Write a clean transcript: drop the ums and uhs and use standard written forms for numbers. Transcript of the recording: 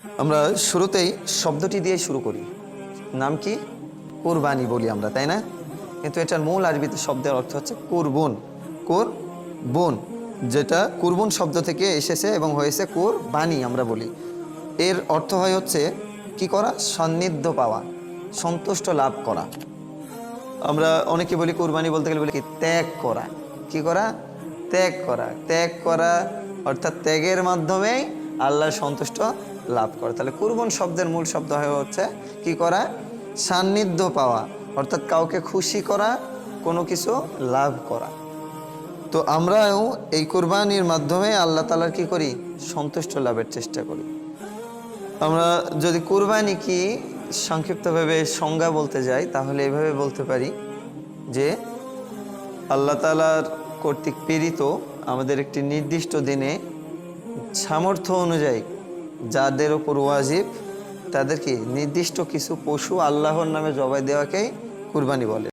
আমরা শুরুতেই শব্দটি দিয়ে শুরু করি। নাম কি? কুরবানি বলি আমরা, তাই না? কিন্তু এটার মূল আরবিতে শব্দের অর্থ হচ্ছে কুরবুন। কুরবুন, যেটা কুরবুন শব্দ থেকে এসেছে এবং হয়েছে কুরবানি আমরা বলি। এর অর্থ হয় হচ্ছে কি করা? সান্নিধ্য পাওয়া, সন্তুষ্ট লাভ করা। আমরা অনেকে বলি কুরবানি বলতে গেলে বলি কি ত্যাগ করা। কি করা? ত্যাগ করা। ত্যাগ করা অর্থাৎ ত্যাগের মাধ্যমেই আল্লাহর সন্তুষ্ট লাভ করা। তাহলে কুরবান শব্দের মূল শব্দ হয়ে হচ্ছে কি করা? সান্নিধ্য পাওয়া, অর্থাৎ কাউকে খুশি করা, কোনো কিছু লাভ করা। তো আমরাও এই কুরবানির মাধ্যমে আল্লাহ তাআলার কি করি? সন্তুষ্ট লাভের চেষ্টা করি। আমরা যদি কুরবানি কি সংক্ষিপ্তভাবে সংজ্ঞা বলতে যাই, তাহলে এভাবে বলতে পারি যে আল্লাহ তাআলার কর্তৃক প্রেরিত আমাদের একটি নির্দিষ্ট দিনে সামর্থ্য অনুযায়ী যাদের ওপর ওয়াজিব তাদেরকে নির্দিষ্ট কিছু পশু আল্লাহর নামে জবাই দেওয়াকেই কুরবানি বলে।